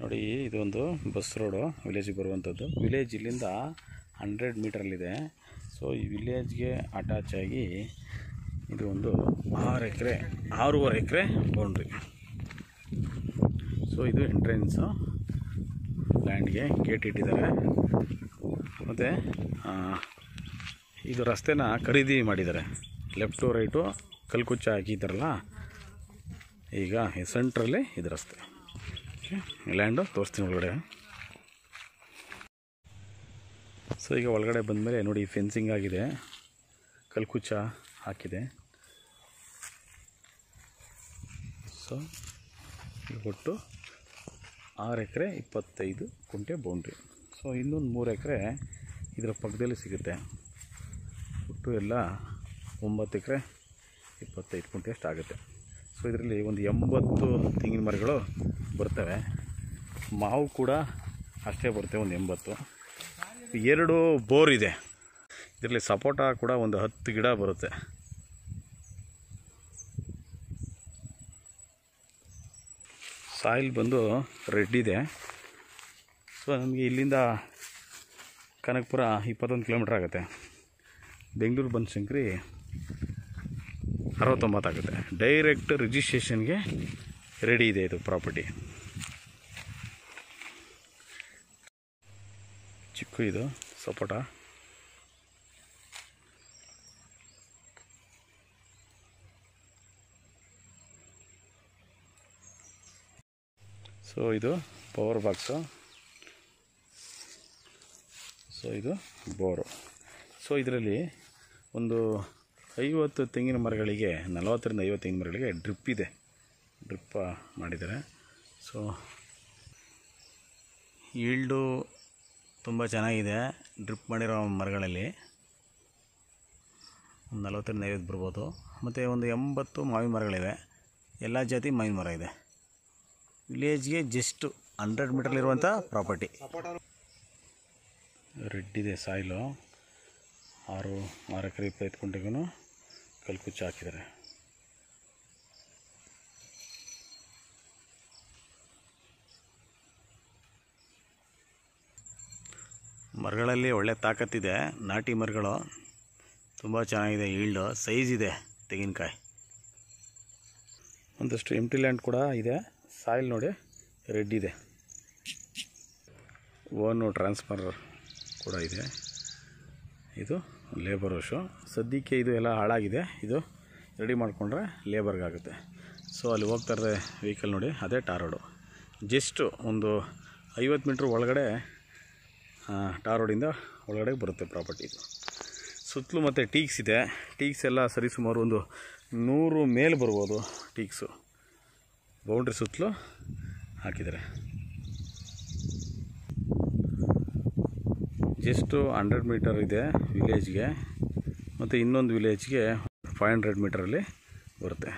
ನೋಡಿ, ಇದೊಂದು bus road ವಿಲೇಜಿಗೆ ಬರುವಂಥದ್ದು. ವಿಲೇಜ್ ಇಲ್ಲಿಂದ 100 ಮೀಟ್ರಲ್ಲಿದೆ. ಸೊ ಈ ವಿಲೇಜ್ಗೆ ಅಟ್ಯಾಚ್ ಆಗಿ ಇದು ಒಂದು 6.5 ಎಕರೆ ಬೌಂಡ್ರಿ. ಸೊ ಇದು ಎಂಟ್ರೆನ್ಸು ಲ್ಯಾಂಡ್ಗೆ. ಗೇಟ್ ಇಟ್ಟಿದ್ದಾರೆ. ಮತ್ತು ಇದು ರಸ್ತೆನ ಖರೀದಿ ಮಾಡಿದ್ದಾರೆ. ಲೆಫ್ಟು ರೈಟು ಕಲ್ಕುಚ್ಚ ಹಾಕಿದ್ದಾರಲ್ಲ, ಈಗ ಸೆಂಟ್ರಲ್ಲಿ ಇದು ರಸ್ತೆ. ಲ್ಯಾಂಡು ತೋರಿಸ್ತೀನಿ ಒಳಗಡೆ. ಸೊ ಈಗ ಒಳಗಡೆ ಬಂದಮೇಲೆ ನೋಡಿ, ಫೆನ್ಸಿಂಗ್ ಆಗಿದೆ, ಕಲ್ಕುಚ್ಚ ಹಾಕಿದೆ. ಸೊ ಒಟ್ಟು 6 ಎಕರೆ 25 ಗುಂಟೆ ಬೌಂಡ್ರಿ. ಸೊ ಇನ್ನೊಂದು 3 ಎಕರೆ ಇದರ ಪಕ್ಕದಲ್ಲಿ ಸಿಗುತ್ತೆ. ಒಟ್ಟು ಎಲ್ಲ 9 ಎಕರೆ 25 ಗುಂಟೆ ಅಷ್ಟು ಆಗುತ್ತೆ. ಸೊ ಇದರಲ್ಲಿ ಒಂದು 80 ತೆಂಗಿನ ಮರಗಳು ಬರ್ತವೆ. ಮಾವು ಕೂಡ ಅಷ್ಟೇ ಬರುತ್ತೆ, ಒಂದು 80. 2 ಬೋರ್ ಇದೆ. ಇದರಲ್ಲಿ ಸಪೋಟ ಕೂಡ ಒಂದು 10 ಗಿಡ ಬರುತ್ತೆ. ಸಾಯಿಲ್ ಬಂದು ರೆಡ್ ಇದೆ. ಸೊ ನಮಗೆ ಇಲ್ಲಿಂದ ಕನಕಪುರ 21 ಕಿಲೋಮೀಟ್ರ್ ಆಗುತ್ತೆ. ಬೆಂಗಳೂರು ಬನಶಂಕರಿ 69 ಆಗುತ್ತೆ. ಡೈರೆಕ್ಟ್ ರಿಜಿಸ್ಟ್ರೇಷನ್ಗೆ ರೆಡಿ ಇದೆ ಇದು ಪ್ರಾಪರ್ಟಿ. ಚಿಕ್ಕು ಇದು ಸಪೋಟ. ಸೊ ಇದು ಪವರ್ ಬಾಕ್ಸು. ಸೊ ಇದು ಬೋರು. ಸೊ ಇದರಲ್ಲಿ ಒಂದು 50 ತೆಂಗಿನ ಮರಗಳಿಗೆ, 40ರಿಂದ 50 ತೆಂಗಿನ ಮರಗಳಿಗೆ ಡ್ರಿಪ್ ಇದೆ. ಡ್ರಿಪ್ ಮಾಡಿದ್ದಾರೆ. ಸೊ ಈಲ್ಡು ತುಂಬ ಚೆನ್ನಾಗಿದೆ. ಡ್ರಿಪ್ ಮಾಡಿರೋ ಮರಗಳಲ್ಲಿ ಒಂದು 40ರಿಂದ 50 ಬರ್ಬೋದು. ಮತ್ತು ಒಂದು 80 ಮಾವಿನ ಮರಗಳಿವೆ. ಎಲ್ಲ ಜಾತಿ ಮಾವಿನ ಮರ ಇದೆ. ವಿಲೇಜ್ಗೆ ಜಸ್ಟ್ 100 ಮೀಟ್ರಲ್ಲಿರುವಂಥ ಪ್ರಾಪರ್ಟಿ. ರೆಡ್ ಇದೆ ಸಾಯಿಲು. 6 ಎಕರೆ 25 ಗುಂಟೆಗೂ ಕಲ್ಕುಚ್ಚ ಹಾಕಿದ್ದಾರೆ. ಮರಗಳಲ್ಲಿ ಒಳ್ಳೆ ತಾಕತ್ತಿದೆ. ನಾಟಿ ಮರಗಳು ತುಂಬ ಚೆನ್ನಾಗಿದೆ. ಈಲ್ಡು ಸೈಜ್ ಇದೆ ತೆಂಗಿನಕಾಯಿ. ಒಂದಷ್ಟು ಎಂಟಿ ಲ್ಯಾಂಡ್ ಕೂಡ ಇದೆ. ಸಾಯಿಲ್ ನೋಡಿ ರೆಡ್ ಇದೆ. ಓನು ಟ್ರಾನ್ಸ್ಫರ್ ಕೂಡ ಇದೆ. ಇದು ಲೇಬರ್ ವರ್ಷು. ಸದ್ಯಕ್ಕೆ ಇದು ಎಲ್ಲ ಹಾಳಾಗಿದೆ. ಇದು ರೆಡಿ ಮಾಡಿಕೊಂಡ್ರೆ ಲೇಬರ್ಗಾಗುತ್ತೆ. ಸೊ ಅಲ್ಲಿ ಹೋಗ್ತಾ ಇರೋ ವೆಹಿಕಲ್ ನೋಡಿ, ಅದೇ ಟಾರ್ ರೋಡು. ಜಸ್ಟು ಒಂದು 50 ಮೀಟ್ರ್ ಒಳಗಡೆ ಟಾರ್ ರೋಡಿಂದ ಒಳಗಡೆ ಬರುತ್ತೆ ಪ್ರಾಪರ್ಟಿ ಇದು. ಸುತ್ತಲೂ ಮತ್ತು ಟೀಕ್ಸ್ ಇದೆ. ಟೀಕ್ಸ್ ಎಲ್ಲ ಸರಿಸುಮಾರು ಒಂದು 100 ಮೇಲೆ ಬರ್ಬೋದು. ಟೀಕ್ಸು ಬೌಂಡ್ರಿ ಸುತ್ತಲೂ ಹಾಕಿದ್ದಾರೆ. ಜಸ್ಟು 100 ಮೀಟರ್ ಇದೆ ವಿಲೇಜ್ಗೆ. ಮತ್ತು ಇನ್ನೊಂದು ವಿಲೇಜ್ಗೆ 500 ಮೀಟರಲ್ಲಿ ಬರುತ್ತೆ.